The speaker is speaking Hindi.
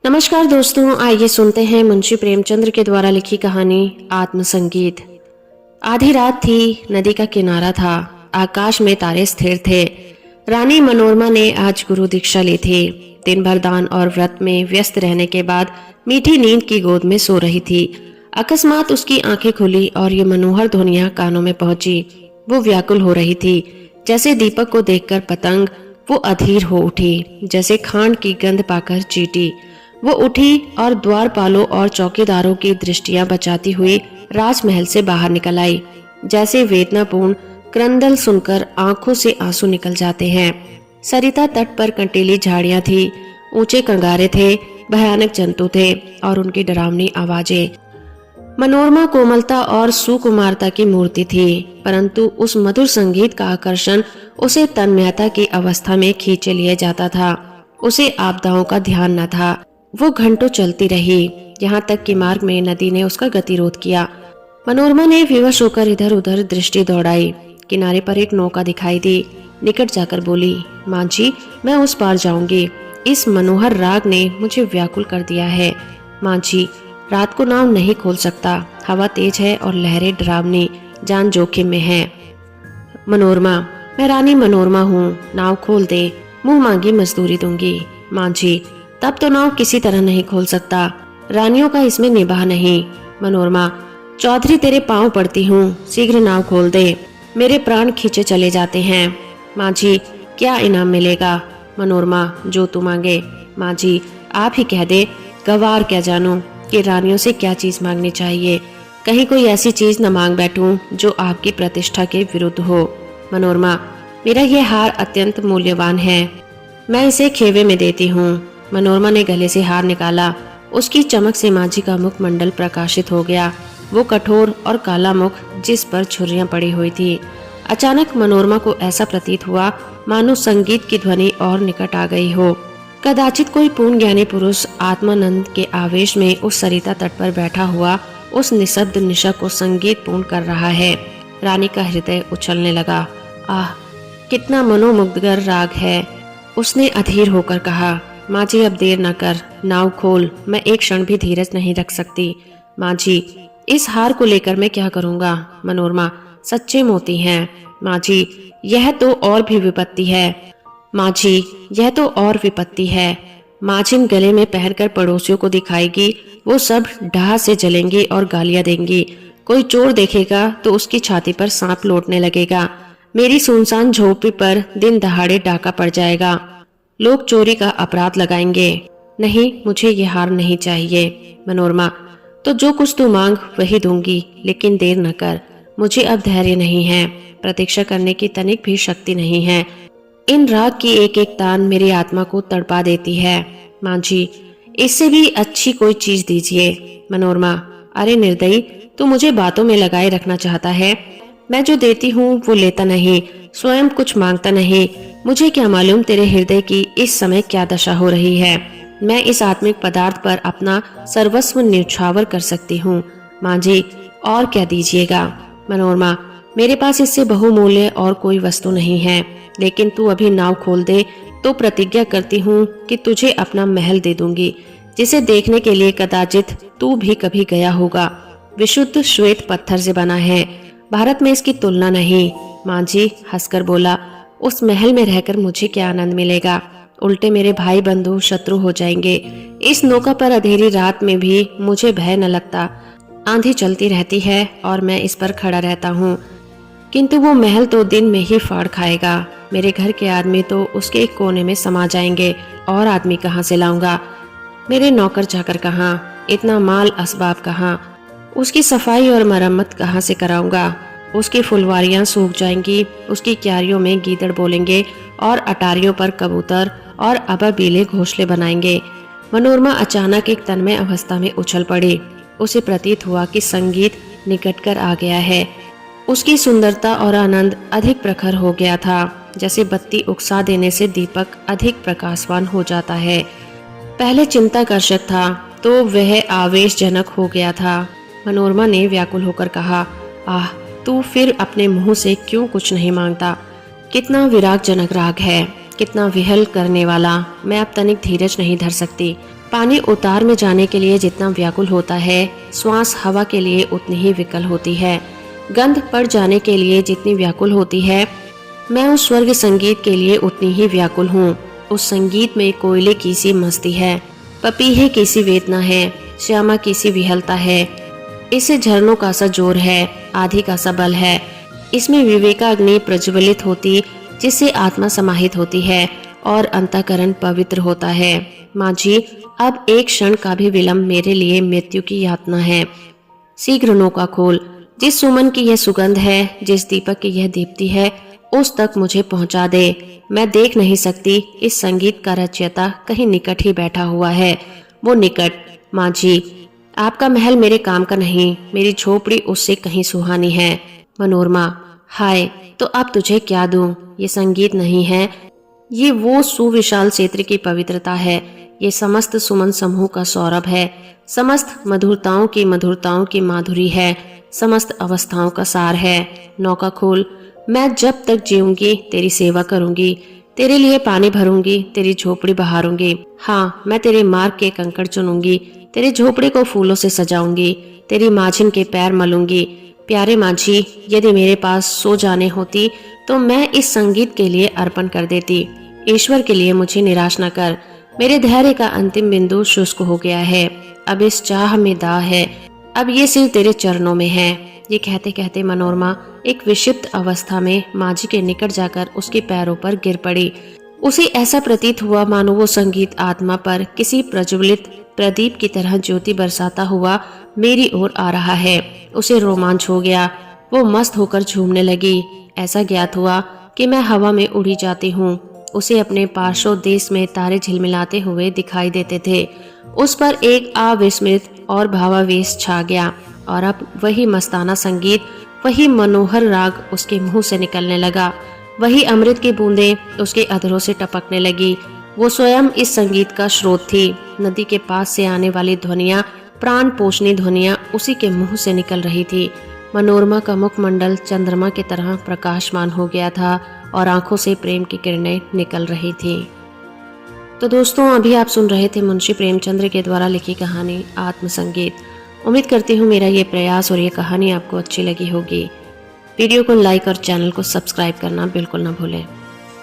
नमस्कार दोस्तों, आइए सुनते हैं मुंशी प्रेमचंद्र के द्वारा लिखी कहानी आत्मसंगीत। आधी रात थी, नदी का किनारा था, आकाश में तारे स्थिर थे। रानी मनोरमा ने आज गुरु दीक्षा ली थी। दिन भर दान और व्रत में व्यस्त रहने के बाद मीठी नींद की गोद में सो रही थी। अकस्मात उसकी आंखें खुली और ये मनोहर ध्वनियां कानों में पहुंची। वो व्याकुल हो रही थी। जैसे दीपक को देखकर पतंग, वो अधीर हो उठी। जैसे खांड की गंध पाकर चींटी, वो उठी और द्वारपालों और चौकीदारों की दृष्टियां बचाती हुई राजमहल से बाहर निकल आई। जैसे वेदनापूर्ण क्रंदन सुनकर आंखों से आंसू निकल जाते हैं। सरिता तट पर कंटीली झाड़ियां थी, ऊंचे कंगारे थे, भयानक जंतु थे और उनकी डरावनी आवाजें। मनोरमा कोमलता और सुकुमारता की मूर्ति थी, परंतु उस मधुर संगीत का आकर्षण उसे तन्मयता की अवस्था में खींचे लिए जाता था। उसे आपदाओं का ध्यान न था। वो घंटों चलती रही, यहाँ तक कि मार्ग में नदी ने उसका गतिरोध किया। मनोरमा ने विवश होकर इधर उधर दृष्टि दौड़ाई। किनारे पर एक नौका दिखाई दी। निकट जाकर बोली, माँ जी, मैं उस पार जाऊंगी। इस मनोहर राग ने मुझे व्याकुल कर दिया है। माँ जी, रात को नाव नहीं खोल सकता, हवा तेज है और लहरें डरावनी, जान जोखिम में है। मनोरमा, मैं रानी मनोरमा हूँ, नाव खोल दे, मुंह मांगी मजदूरी दूंगी। माँ जी, तब तो नाव किसी तरह नहीं खोल सकता, रानियों का इसमें निबाह नहीं। मनोरमा, चौधरी तेरे पांव पड़ती हूँ, शीघ्र नाव खोल दे, मेरे प्राण खींचे चले जाते हैं। माँ जी, क्या इनाम मिलेगा? मनोरमा, जो तू मांगे। माँ जी, आप ही कह दे, गवार क्या जानूं कि रानियों से क्या चीज मांगनी चाहिए। कहीं कोई ऐसी चीज न मांग बैठूं जो आपकी प्रतिष्ठा के विरुद्ध हो। मनोरमा, मेरा यह हार अत्यंत मूल्यवान है, मैं इसे खेवे में देती हूँ। मनोरमा ने गले से हार निकाला। उसकी चमक से माझी का मुखमंडल प्रकाशित हो गया। वो कठोर और काला मुख जिस पर छुरियां पड़ी हुई थी। अचानक मनोरमा को ऐसा प्रतीत हुआ मानो संगीत की ध्वनि और निकट आ गई हो। कदाचित कोई पूर्ण ज्ञानी पुरुष आत्मानंद के आवेश में उस सरिता तट पर बैठा हुआ उस निशब्द निशा को संगीत पूर्ण कर रहा है। रानी का हृदय उछलने लगा। आह, कितना मनोमुग्धकर राग है। उसने अधीर होकर कहा, माँ जी, अब देर न कर, नाव खोल, मैं एक क्षण भी धीरज नहीं रख सकती। माँ जी, इस हार को लेकर मैं क्या करूँगा? मनोरमा, सच्चे मोती हैं। माँ जी, यह तो और भी विपत्ति है। माँ जी, यह तो और विपत्ति है। माँ जिन गले में पहनकर पड़ोसियों को दिखाएगी, वो सब ढाह से जलेंगी और गालियां देंगी। कोई चोर देखेगा तो उसकी छाती पर सांप लौटने लगेगा। मेरी सुनसान झोपड़ी पर दिन दहाड़े डाका पड़ जाएगा। लोग चोरी का अपराध लगाएंगे। नहीं, मुझे ये हार नहीं चाहिए। मनोरमा, तो जो कुछ तू मांग वही दूंगी, लेकिन देर न कर, मुझे अब धैर्य नहीं है, प्रतीक्षा करने की तनिक भी शक्ति नहीं है। इन राग की एक एक तान मेरी आत्मा को तड़पा देती है। माँ जी, इससे भी अच्छी कोई चीज दीजिए। मनोरमा, अरे निर्दयी, तू मुझे बातों में लगाए रखना चाहता है। मैं जो देती हूँ वो लेता नहीं, स्वयं कुछ मांगता नहीं। मुझे क्या मालूम तेरे हृदय की इस समय क्या दशा हो रही है। मैं इस आत्मिक पदार्थ पर अपना सर्वस्व न्यौछावर कर सकती हूँ। माँ जी, और क्या दीजिएगा? मनोरमा, मेरे पास इससे बहुमूल्य और कोई वस्तु नहीं है, लेकिन तू अभी नाव खोल दे तो प्रतिज्ञा करती हूँ कि तुझे अपना महल दे दूंगी, जिसे देखने के लिए कदाचित तू भी कभी गया होगा। विशुद्ध श्वेत पत्थर से बना है, भारत में इसकी तुलना नहीं। माँ जी हंसकर बोला, उस महल में रहकर मुझे क्या आनंद मिलेगा? उल्टे मेरे भाई बंधु शत्रु हो जाएंगे। इस नौका पर अंधेरी रात में भी मुझे भय न लगता। आंधी चलती रहती है और मैं इस पर खड़ा रहता हूँ, किंतु वो महल तो दिन में ही फाड़ खाएगा। मेरे घर के आदमी तो उसके एक कोने में समा जाएंगे, और आदमी कहाँ से लाऊंगा? मेरे नौकर चाकर कहाँ? इतना माल असबाब कहाँ? उसकी सफाई और मरम्मत कहाँ से कराऊंगा? उसकी फुलवारियां सूख जाएंगी, उसकी क्यारियों में गीदड़ बोलेंगे और अटारियों पर कबूतर और अबाबीले घोंसले बनाएंगे। मनोरमा अचानक एक तन्मय अवस्था में उछल पड़ी। उसे प्रतीत हुआ कि संगीत निकट कर आ गया है। उसकी सुंदरता और आनंद अधिक प्रखर हो गया था, जैसे बत्ती उकसा देने से दीपक अधिक प्रकाशवान हो जाता है। पहले चिंताकर्षक था तो वह आवेशजनक हो गया था। मनोरमा ने व्याकुल होकर कहा, आह, तू फिर अपने मुंह से क्यों कुछ नहीं मांगता? कितना विरागजनक राग है, कितना विहल करने वाला। मैं अब तनिक धीरज नहीं धर सकती। पानी उतार में जाने के लिए जितना व्याकुल होता है, श्वास हवा के लिए उतनी ही विकल होती है। गंध पड़ जाने के लिए जितनी व्याकुल होती है, मैं उस स्वर्ग संगीत के लिए उतनी ही व्याकुल हूँ। उस संगीत में कोयले की सी मस्ती है, पपीहे की सी वेदना है, श्यामा की सी विहलता है। इसे झरनों का सा जोर है, आधी का सा बल है। इसमें विवेकाग्नि प्रज्वलित होती, जिससे आत्मा समाहित होती है और अंतःकरण पवित्र होता है। माँ जी, अब एक क्षण का भी विलंब मेरे लिए मृत्यु की यातना है। शीघ्र नौका खोल। जिस सुमन की यह सुगंध है, जिस दीपक की यह दीप्ति है, उस तक मुझे पहुंचा दे। मैं देख नहीं सकती, इस संगीत का रचयिता कहीं निकट ही बैठा हुआ है। वो निकट, माँ जी, आपका महल मेरे काम का नहीं, मेरी झोपड़ी उससे कहीं सुहानी है। मनोरमा, हाय, तो अब तुझे क्या दूं? ये संगीत नहीं है, ये वो सुविशाल क्षेत्र की पवित्रता है। ये समस्त सुमन समूह का सौरभ है, समस्त मधुरताओं की माधुरी है, समस्त अवस्थाओं का सार है। नौका खोल। मैं जब तक जीऊंगी तेरी सेवा करूंगी, तेरे लिए पानी भरूंगी, तेरी झोपड़ी बहारूंगी। हाँ, मैं तेरे मार्ग के कंकड़ चुनूंगी, तेरे झोपड़े को फूलों से सजाऊंगी, तेरी माझिन के पैर मलूंगी। प्यारे माझी, यदि मेरे पास सो जाने होती तो मैं इस संगीत के लिए अर्पण कर देती। ईश्वर के लिए मुझे निराश न कर। मेरे धैर्य का अंतिम बिंदु शुष्क हो गया है। अब इस चाह में दाह है, अब ये सिर्फ तेरे चरणों में है। ये कहते कहते मनोरमा एक विक्षिप्त अवस्था में माँ के निकट जाकर उसके पैरों पर गिर पड़ी। उसे ऐसा प्रतीत हुआ मानो वो संगीत आत्मा पर किसी प्रज्वलित प्रदीप की तरह ज्योति बरसाता हुआ मेरी ओर आ रहा है। उसे रोमांच हो गया, वो मस्त होकर झूमने लगी। ऐसा ज्ञात हुआ कि मैं हवा में उड़ी जाती हूँ। उसे अपने पार्श्व देश में तारे झिलमिलाते हुए दिखाई देते थे। उस पर एक अविस्मृत और भावावेश छा गया और अब वही मस्ताना संगीत, वही मनोहर राग उसके मुंह से निकलने लगा। वही अमृत की बूंदें उसके अधरों से टपकने लगी। वो स्वयं इस संगीत का स्रोत थी। नदी के पास से आने वाली ध्वनियाँ, प्राण पोषणी ध्वनियाँ उसी के मुंह से निकल रही थी। मनोरमा का मुखमंडल चंद्रमा की तरह प्रकाशमान हो गया था और आंखों से प्रेम की किरणें निकल रही थी। तो दोस्तों, अभी आप सुन रहे थे मुंशी प्रेमचंद्र के द्वारा लिखी कहानी आत्मसंगीत। उम्मीद करती हूँ मेरा ये प्रयास और ये कहानी आपको अच्छी लगी होगी। वीडियो को लाइक और चैनल को सब्सक्राइब करना बिल्कुल ना भूलें।